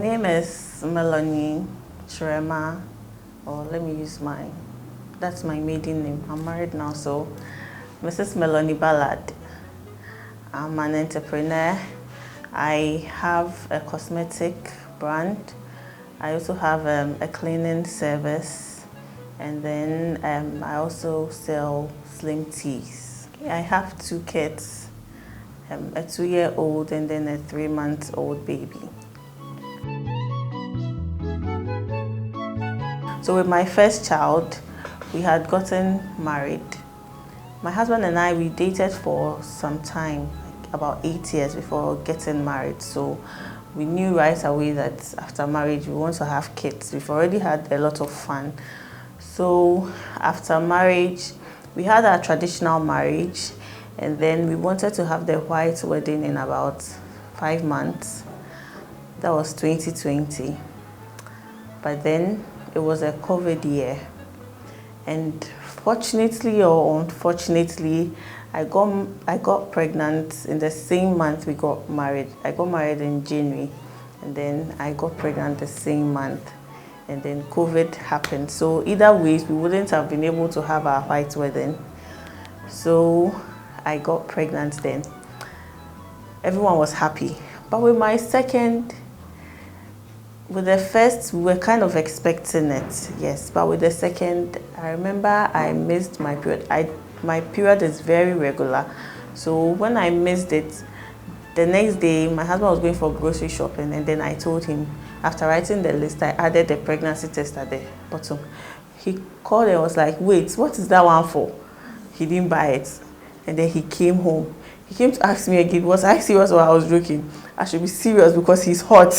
name is Melanie Chirema, or let me use mine. That's my maiden name. I'm married now, so Mrs. Melanie Ballard. I'm an entrepreneur. I have a cosmetic brand. I also have a cleaning service, and then I also sell slim teas. I have 2 kids, a 2-year-old and then a 3-month-old baby. So with my first child, we had gotten married. My husband and I, we dated for some time, like about 8 years before getting married. So we knew right away that after marriage, we want to have kids. We've already had a lot of fun. So after marriage, we had our traditional marriage, and then we wanted to have the white wedding in about 5 months. That was 2020. But then it was a COVID year. And fortunately or unfortunately, I got pregnant in the same month we got married. I got married in January, and then I got pregnant the same month. And then COVID happened. So either ways, we wouldn't have been able to have our white wedding. So I got pregnant then. Everyone was happy. But with the first, we were kind of expecting it, yes. But with the second, I remember I missed my period. My period is very regular. So when I missed it, the next day, my husband was going for grocery shopping, and then I told him, after writing the list, I added the pregnancy test at the bottom. He called and was like, wait, what is that one for? He didn't buy it. And then he came home. He came to ask me again, was I serious or I was joking? I should be serious because he's hot.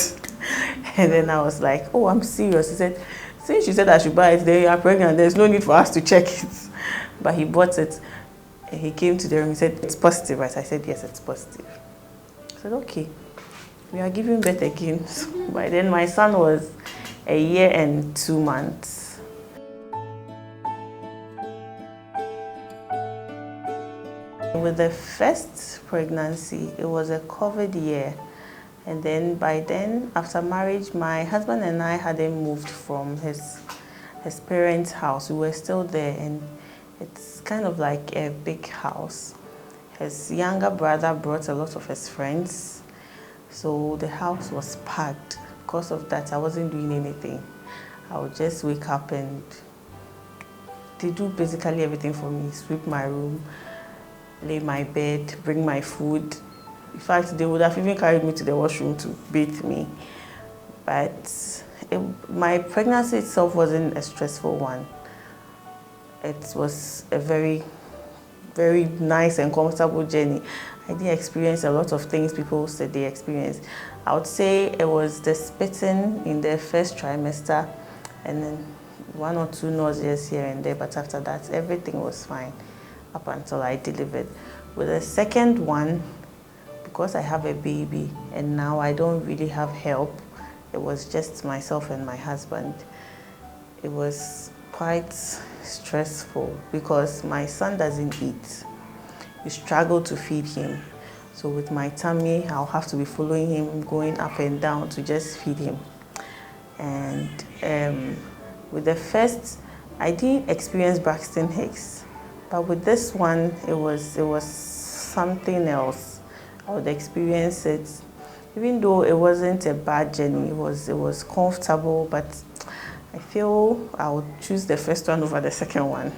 And then I was like, oh, I'm serious. He said, since you said I should buy it, then you are pregnant. There's no need for us to check it. But he bought it. And he came to the room. He said, it's positive, right? I said, yes, it's positive. I said, okay, we are giving birth again. So by then, my son was 1 year and 2 months. With the first pregnancy, it was a COVID year. And then by then, after marriage, my husband and I hadn't moved from his parents' house. We were still there, and it's kind of like a big house. His younger brother brought a lot of his friends, so the house was packed. Because of that, I wasn't doing anything. I would just wake up and they do basically everything for me. Sweep my room, lay my bed, bring my food. In fact, they would have even carried me to the washroom to bathe me. But my pregnancy itself wasn't a stressful one. It was a very, very nice and comfortable journey. I didn't experience a lot of things people said they experienced. I would say it was the spitting in the first trimester, and then 1 or 2 nauseas here and there, but after that, everything was fine up until I delivered. With the second one, because I have a baby and now I don't really have help, it was just myself and my husband. It was quite stressful because my son doesn't eat. We struggle to feed him. So with my tummy, I'll have to be following him, going up and down to just feed him. And with the first, I didn't experience Braxton Hicks, but with this one, it was something else. I would experience it, even though it wasn't a bad journey. It was comfortable, but I feel I would choose the first one over the second one.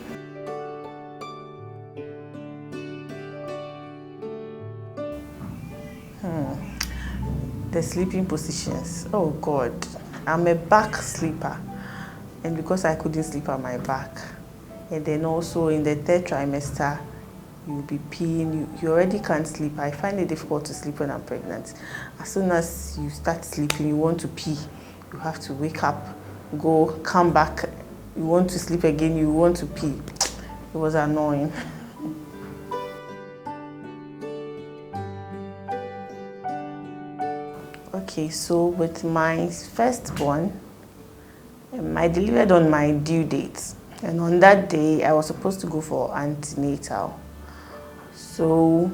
The sleeping positions. Oh God, I'm a back sleeper, and because I couldn't sleep on my back, and then also in the 3rd trimester, you'll be peeing, you already can't sleep. I find it difficult to sleep when I'm pregnant. As soon as you start sleeping, you want to pee. You have to wake up, go, come back. You want to sleep again, you want to pee. It was annoying. Okay, so with my firstborn, I delivered on my due date. And on that day, I was supposed to go for antenatal. So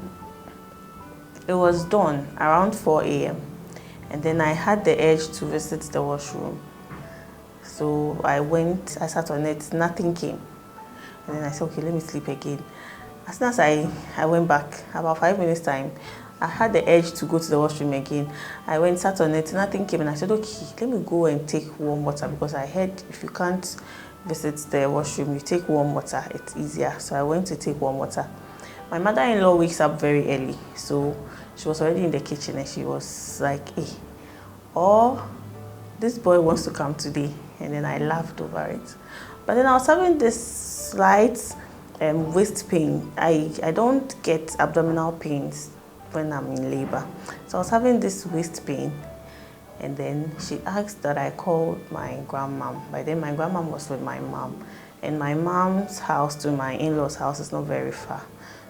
it was done around 4 a.m. And then I had the urge to visit the washroom. So I sat on it, nothing came. And then I said, okay, let me sleep again. As soon as I went back, about 5 minutes time, I had the urge to go to the washroom again. I went, sat on it, nothing came, and I said, okay, let me go and take warm water, because I heard if you can't visit the washroom, you take warm water, it's easier. So I went to take warm water. My mother-in-law wakes up very early, so she was already in the kitchen, and she was like, hey, oh, this boy wants to come today. And then I laughed over it. But then I was having this slight waist pain. I don't get abdominal pains when I'm in labor. So I was having this waist pain. And then she asked that I call my grandmom. By then my grandmom was with my mom. And my mom's house to my in-laws' house is not very far.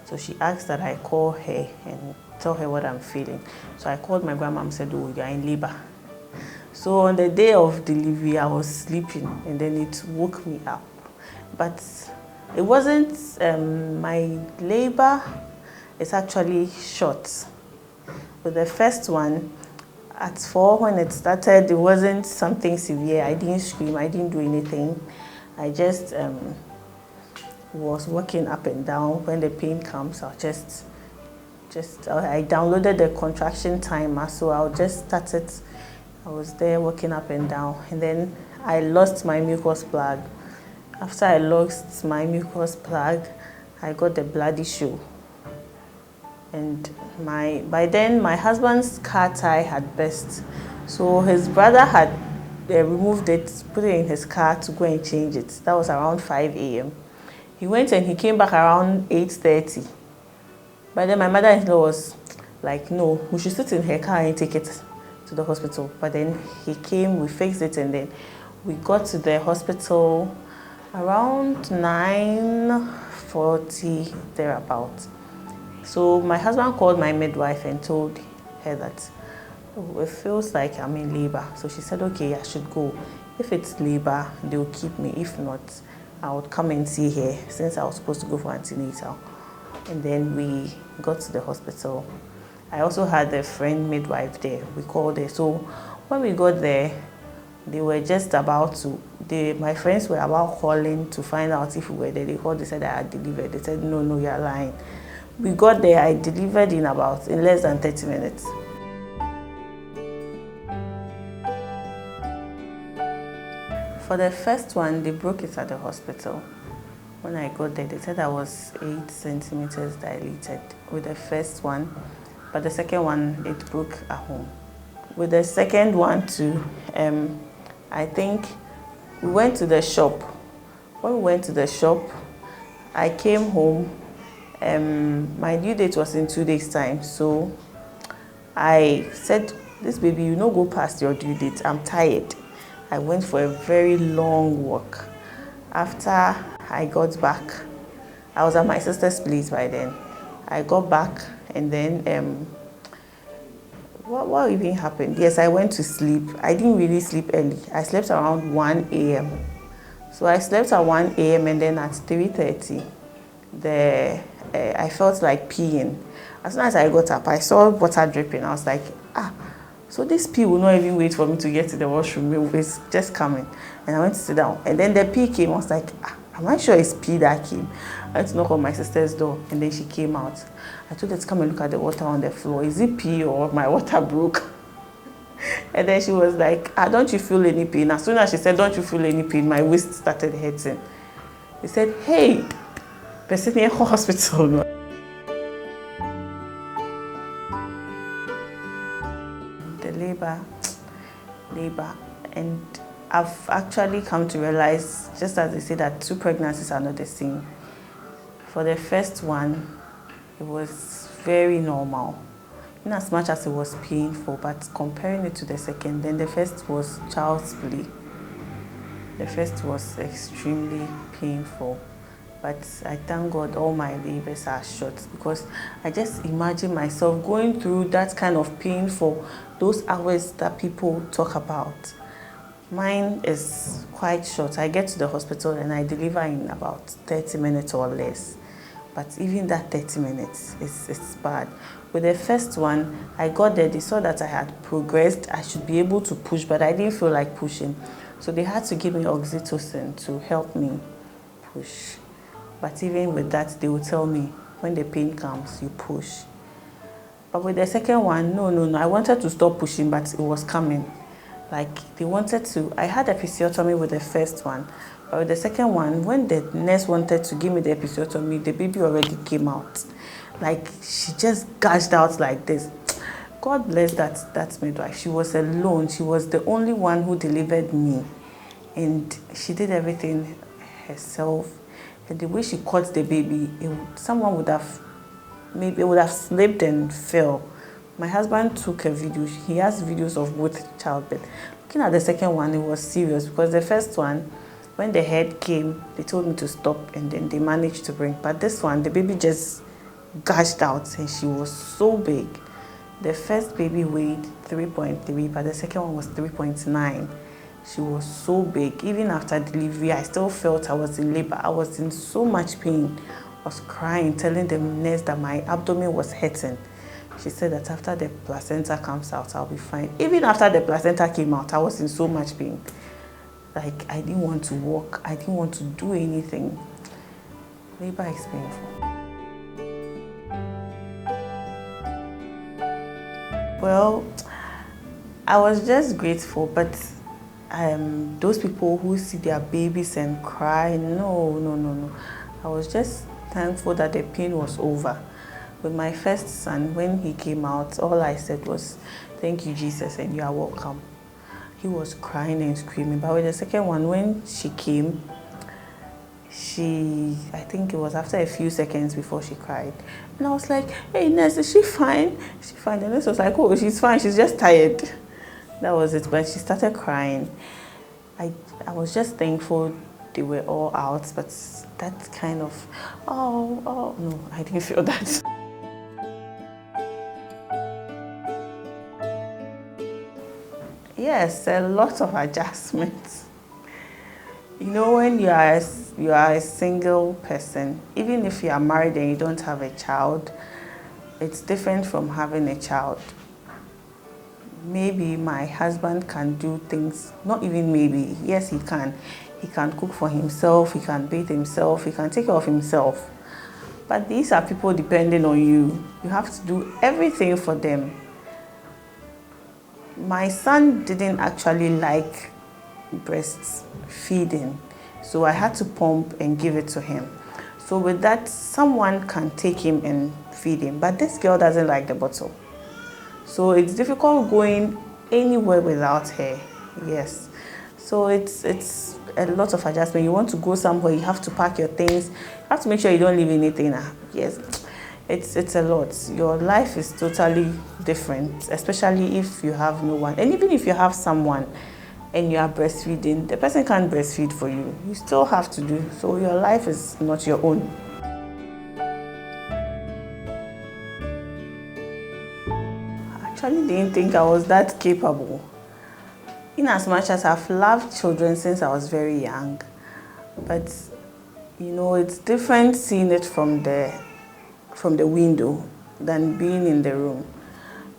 So she asked that I call her and tell her what I'm feeling. So I called my grandma and said, oh, you're in labor. So on the day of delivery, I was sleeping, and then it woke me up. But it wasn't, my labor is actually short. With the first one, at 4 when it started, it wasn't something severe. I didn't scream, I didn't do anything. I just was walking up and down. When the pain comes, I'll I downloaded the contraction timer, so I'll just start it. I was there walking up and down, and then I lost my mucus plug. After I lost my mucus plug, I got the bloody shoe. And by then, my husband's car tie had burst. So his brother had removed it, put it in his car to go and change it. That was around 5 a.m. He went and he came back around 8:30. By then, my mother-in-law was like, no, we should sit in her car and take it to the hospital. But then he came, we fixed it, and then we got to the hospital around 9:40 thereabout. So my husband called my midwife and told her that, oh, it feels like I'm in labor. So she said, okay, I should go. If it's labor, they'll keep me. If not, I would come and see her, since I was supposed to go for antenatal. And then we got to the hospital. I also had a friend midwife there. We called her. So when we got there, they were just about to, my friends were about calling to find out if we were there. They called, they said I had delivered. They said, no, you're lying. We got there, I delivered in less than 30 minutes. For the first one, they broke it at the hospital. When I got there, they said I was 8 centimeters dilated with the first one. But the second one, it broke at home. With the second one too, I think we went to the shop. When we went to the shop, I came home. My due date was in 2 days' time. So I said, this baby, you no go past your due date. I'm tired. I went for a very long walk. After I got back, I was at my sister's place by then. I got back, and then what even happened? Yes, I went to sleep. I didn't really sleep early. I slept around 1 a.m. So I slept at 1 a.m. and then at 3:30, I felt like peeing. As soon as I got up, I saw water dripping. I was like, so this pee will not even wait for me to get to the washroom. It's just coming. And I went to sit down. And then the pee came. I was like, am I sure it's pee that came? I went to knock on my sister's door, and then she came out. I told her to come and look at the water on the floor. Is it pee or my water broke? And then she was like, don't you feel any pain? As soon as she said, don't you feel any pain, my waist started hurting. They said, hey, person in hospital. The labor, and I've actually come to realize, just as they say that 2 pregnancies are not the same. For the first one, it was very normal, in as much as it was painful, but comparing it to the second, then the first was child's play. The first was extremely painful. But I thank God all my labors are short, because I just imagine myself going through that kind of pain for those hours that people talk about. Mine is quite short. I get to the hospital and I deliver in about 30 minutes or less. But even that 30 minutes is bad. With the first one, I got there, they saw that I had progressed. I should be able to push, but I didn't feel like pushing. So they had to give me oxytocin to help me push. But even with that, they would tell me, when the pain comes, you push. But with the second one, no. I wanted to stop pushing, but it was coming. Like they wanted to, I had episiotomy with the first one. But with the second one, when the nurse wanted to give me the episiotomy, the baby already came out. Like she just gushed out like this. God bless that midwife. She was alone. She was the only one who delivered me. And she did everything herself. And the way she caught the baby, someone would have slipped and fell. My husband took a video. He has videos of both childbirth. Looking at the second one, it was serious because the first one, when the head came, they told me to stop and then they managed to bring. But this one, the baby just gushed out and she was so big. The first baby weighed 3.3, but the second one was 3.9. She was so big. Even after delivery, I still felt I was in labor. I was in so much pain. I was crying, telling the nurse that my abdomen was hurting. She said that after the placenta comes out, I'll be fine. Even after the placenta came out, I was in so much pain. Like, I didn't want to walk. I didn't want to do anything. Labor is painful. Well, I was just grateful, but those people who see their babies and cry, no. I was just thankful that the pain was over. With my first son, when he came out, all I said was, "Thank you, Jesus, and you are welcome." He was crying and screaming. But with the second one, when she came, I think it was after a few seconds before she cried. And I was like, "Hey, nurse, is she fine? Is she fine?" The nurse was like, "Oh, she's fine, she's just tired." That was it. But she started crying. I was just thankful they were all out, but that kind of, no, I didn't feel that. Yes, a lot of adjustments. You know, when you are a single person, even if you are married and you don't have a child, it's different from having a child. Maybe my husband can do things, not even maybe, yes he can. He can cook for himself, he can bathe himself, he can take care of himself. But these are people depending on you. You have to do everything for them. My son didn't actually like breastfeeding, so I had to pump and give it to him. So with that, someone can take him and feed him, but this girl doesn't like the bottle. So it's difficult going anywhere without her. Yes. So it's a lot of adjustment. You want to go somewhere, you have to pack your things. You have to make sure you don't leave anything. Yes. It's a lot. Your life is totally different, especially if you have no one. And even if you have someone and you are breastfeeding, the person can't breastfeed for you. You still have to do. So your life is not your own. I actually didn't think I was that capable. In as much as I've loved children since I was very young, but you know, it's different seeing it from the window than being in the room.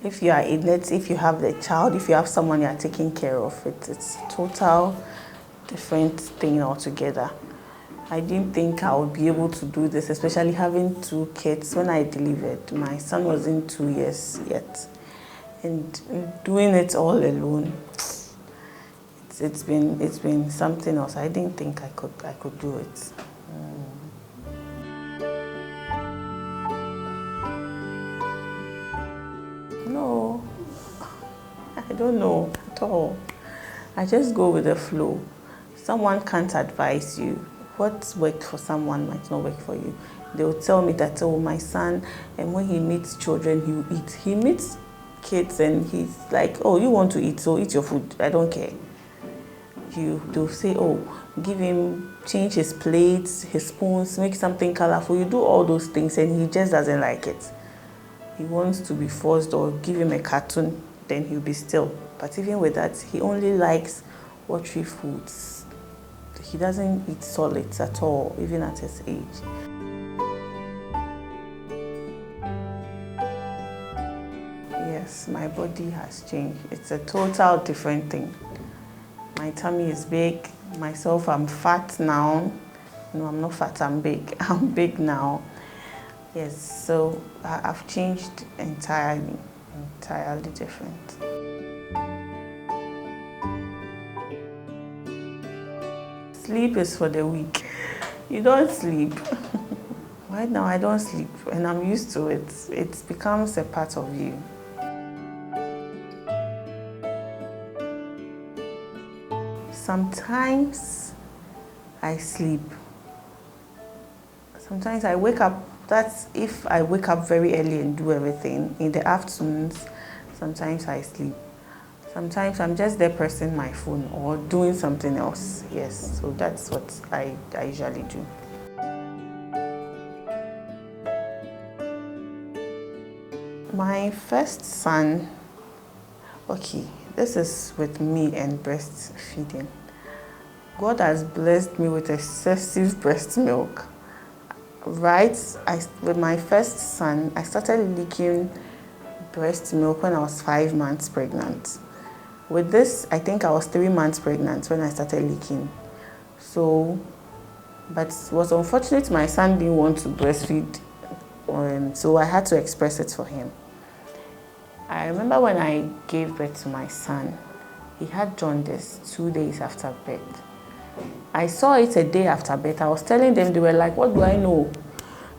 If you are in it, if you have the child, if you have someone you are taking care of, it's total different thing altogether. I didn't think I would be able to do this, especially having 2 kids. When I delivered, my son wasn't 2 years yet. And doing it all alone, it's been something else. I didn't think I could do it. No, I don't know at all. I just go with the flow. Someone can't advise you. What worked for someone might not work for you. They will tell me that, oh, my son, and when he meets children, he will eat. He meets kids and he's like, oh, you want to eat, so eat your food. I don't care. They'll say, oh, give him, change his plates, his spoons, make something colorful. You do all those things and he just doesn't like it. He wants to be forced, or give him a cartoon, then he'll be still. But even with that, he only likes watery foods. He doesn't eat solids at all, even at his age. my body has changed. It's a total different thing. My tummy is big. Myself, I'm fat now. No, I'm not fat, I'm big. I'm big now. Yes, so I've changed entirely different. Sleep is for the weak. You don't sleep. Right now, I don't sleep, and I'm used to it. It becomes a part of you. Sometimes I sleep. Sometimes I wake up. That's if I wake up very early and do everything. In the afternoons, sometimes I sleep. Sometimes I'm just there pressing my phone or doing something else. Yes, so that's what I usually do. My first son, okay, this is with me and breastfeeding. God has blessed me with excessive breast milk. Right, with my first son, I started leaking breast milk when I was 5 months pregnant. With this, I think I was 3 months pregnant when I started leaking. So, but it was unfortunate my son didn't want to breastfeed, so I had to express it for him. I remember when I gave birth to my son, he had jaundice 2 days after birth. I saw it a day after birth. I was telling them, they were like, what do I know?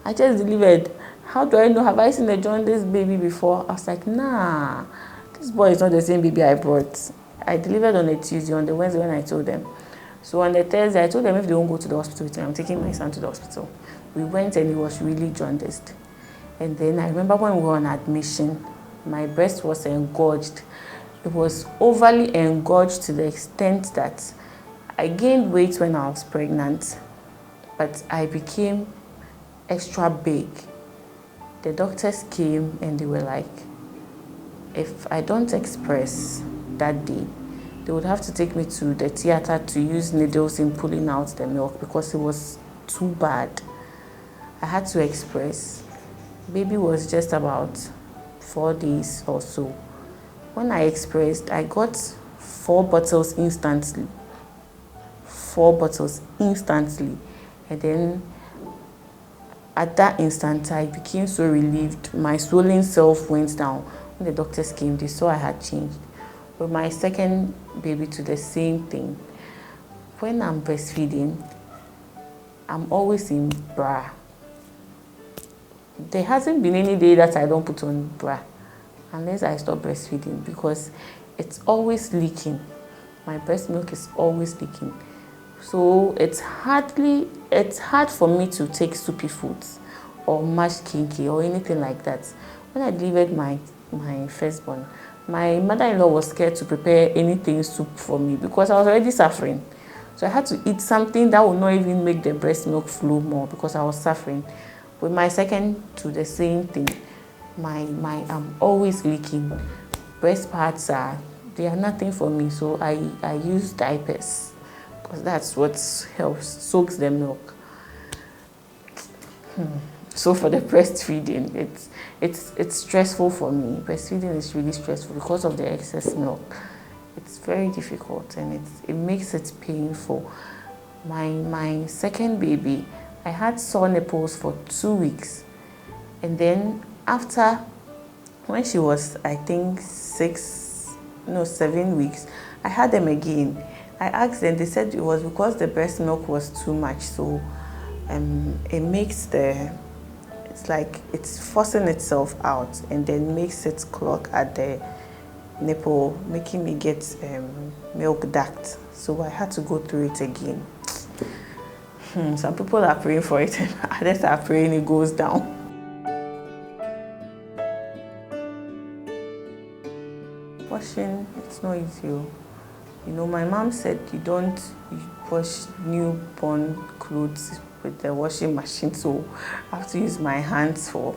I just delivered. How do I know? Have I seen a jaundice baby before? I was like, nah, this boy is not the same baby I brought. I delivered on a Tuesday, on the Wednesday when I told them. So on the Thursday, I told them if they won't go to the hospital with me, I'm taking my son to the hospital. We went and he was really jaundiced. And then I remember when we were on admission, my breast was engorged. It was overly engorged to the extent that I gained weight when I was pregnant, but I became extra big. The doctors came and they were like, if I don't express that day, they would have to take me to the theater to use needles in pulling out the milk because it was too bad. I had to express. Baby was just about 4 days or so. When I expressed, I got 4 bottles instantly. 4 bottles instantly. And then at that instant, I became so relieved. My swollen self went down. When the doctors came, they saw I had changed. With my second baby, to the same thing. When I'm breastfeeding, I'm always in bra. There hasn't been any day that I don't put on bra unless I stop breastfeeding because it's always leaking. My breast milk is always leaking. So it's hard for me to take soupy foods or mashed kinky or anything like that. When I delivered my firstborn, my mother-in-law was scared to prepare anything soup for me because I was already suffering. So I had to eat something that would not even make the breast milk flow more because I was suffering. With my second, to the same thing. I'm always leaking. Breast pads they are nothing for me, so I use diapers because that's what helps, soaks the milk. So for the breastfeeding, it's stressful for me. Breastfeeding is really stressful because of the excess milk. It's very difficult and it makes it painful. My second baby, I had sore nipples for 2 weeks. And then after, when she was, I think 7 weeks, I had them again. I asked them, they said it was because the breast milk was too much. So it makes it's like it's forcing itself out and then makes it clog at the nipple, making me get milk duct. So I had to go through it again. Some people are praying for it and others are praying it goes down. Washing, it's not easy. You know, my mom said you don't wash newborn clothes with the washing machine, so I have to use my hands for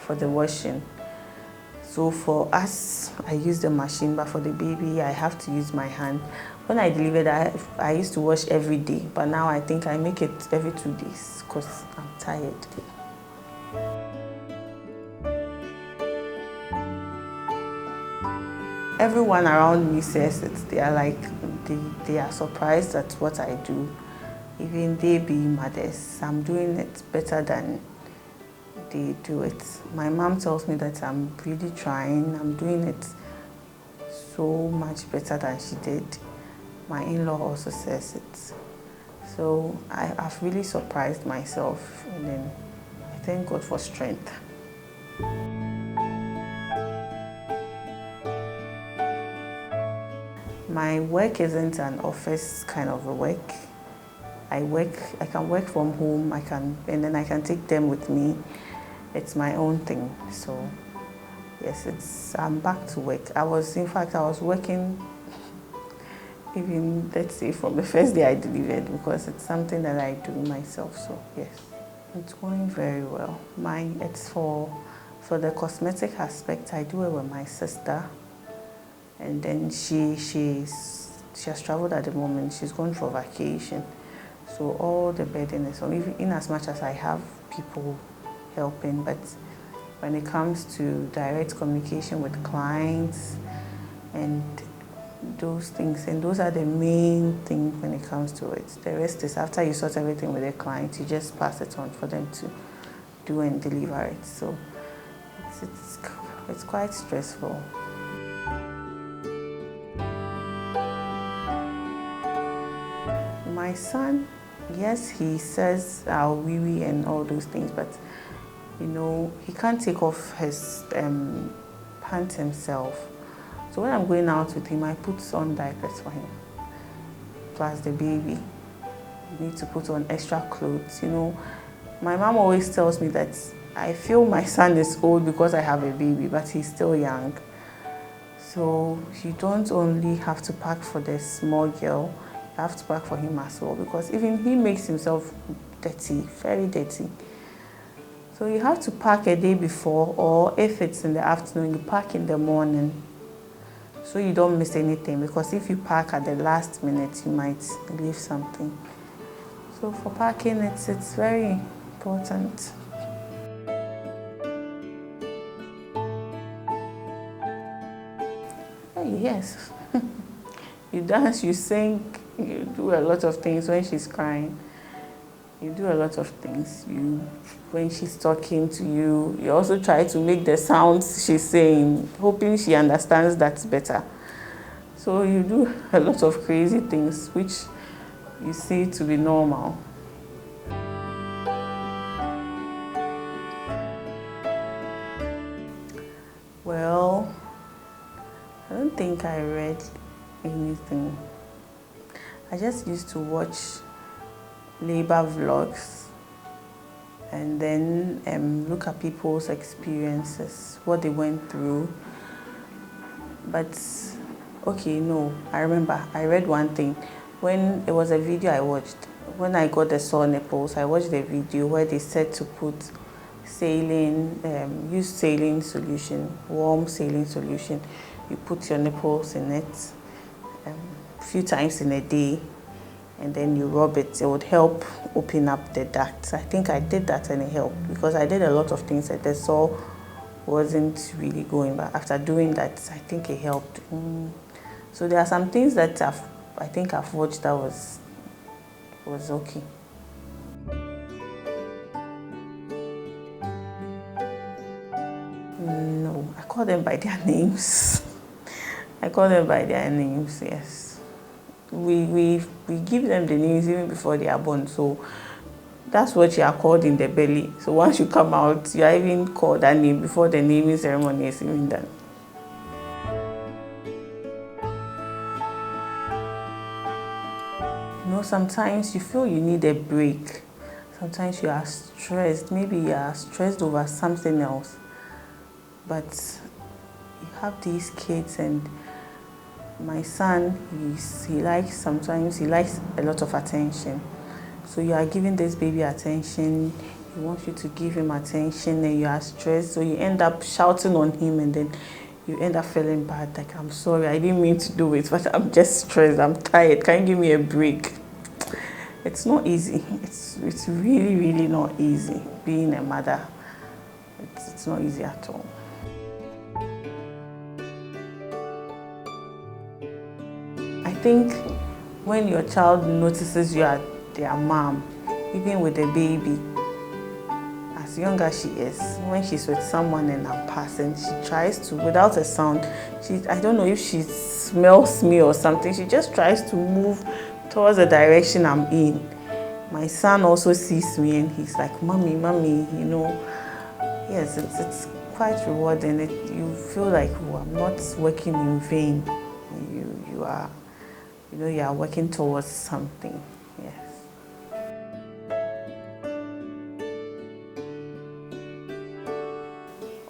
the washing. So for us, I use the machine, but for the baby, I have to use my hand. When I delivered, I used to wash every day, but now I think I make it every 2 days because I'm tired. everyone around me says it. They are like, they are surprised at what I do. Even they being mothers, I'm doing it better than they do it. My mom tells me that I'm really trying. I'm doing it so much better than she did. My in-law also says it. So I've really surprised myself, and then I thank God for strength. My work isn't an office kind of a work. I can work from home, and then I can take them with me. It's my own thing. So yes, I'm back to work. In fact, I was working even, let's say, from the first day I delivered, because it's something that I do myself. So yes, it's going very well. It's for the cosmetic aspect. I do it with my sister, and then she has traveled at the moment. She's gone for vacation, so all the burden is on. Even in as much as I have people helping, but when it comes to direct communication with clients and those things, and those are the main things when it comes to it. The rest is, after you sort everything with the client, you just pass it on for them to do and deliver it. So it's quite stressful. My son, yes, he says wee wee and all those things, but he can't take off his pants himself. So when I'm going out with him, I put on diapers for him, plus the baby. You need to put on extra clothes. My mom always tells me that I feel my son is old because I have a baby, but he's still young. So you don't only have to pack for the small girl, you have to pack for him as well, because even he makes himself dirty, very dirty. So you have to pack a day before, or if it's in the afternoon, you pack in the morning, so you don't miss anything, because if you pack at the last minute, you might leave something. So for packing, it's very important. Yes. You dance, you sing, you do a lot of things when she's crying. You do a lot of things. When she's talking to you, you also try to make the sounds she's saying, hoping she understands that better. So you do a lot of crazy things, which you see to be normal. Well, I don't think I read anything. I just used to watch labor vlogs and then look at people's experiences, what they went through. But okay, no, I remember I read one thing. When it was a video I watched, when I got the sore nipples, I watched a video where they said to put use saline solution, warm saline solution. You put your nipples in it a few times in a day, and then you rub it. It would help open up the ducts. I think I did that and it helped, because I did a lot of things that the sore wasn't really going, but after doing that, I think it helped. So there are some things that I think I've watched that was okay. No, I call them by their names. I call them by their names, yes. We give them the names even before they are born, so that's what you are called in the belly. So once you come out, you are even called that name before the naming ceremony is even done. Sometimes you feel you need a break. Sometimes you are stressed. Maybe you are stressed over something else. But you have these kids, and my son, he likes a lot of attention. So you are giving this baby attention, he wants you to give him attention, and you are stressed, so you end up shouting on him, and then you end up feeling bad, like, I'm sorry, I didn't mean to do it, but I'm just stressed, I'm tired, can you give me a break? It's not easy. It's really, really not easy being a mother. It's not easy at all. think when your child notices you are their mom, even with a baby, as young as she is, when she's with someone and I'm passing, she tries to, without a sound, I don't know if she smells me or something, she just tries to move towards the direction I'm in. My son also sees me and he's like, mommy, mommy, you know. Yes, it's quite rewarding. You feel like, oh, I'm not working in vain. You are, you know, you are working towards something. Yes.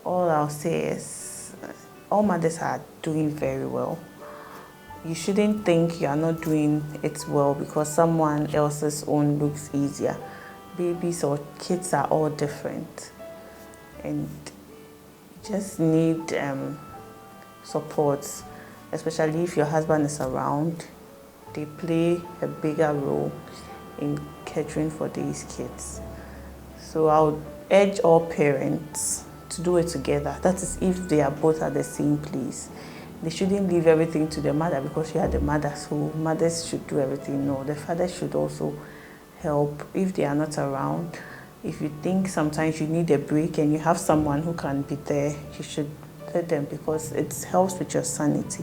All I'll say is, all mothers are doing very well. You shouldn't think you are not doing it well because someone else's own looks easier. Babies or kids are all different. And you just need support, especially if your husband is around. They play a bigger role in catering for these kids. So I would urge all parents to do it together. That is if they are both at the same place. They shouldn't leave everything to the mother because you are the mother, so mothers should do everything. No, the father should also help if they are not around. If you think sometimes you need a break and you have someone who can be there, you should let them because it helps with your sanity.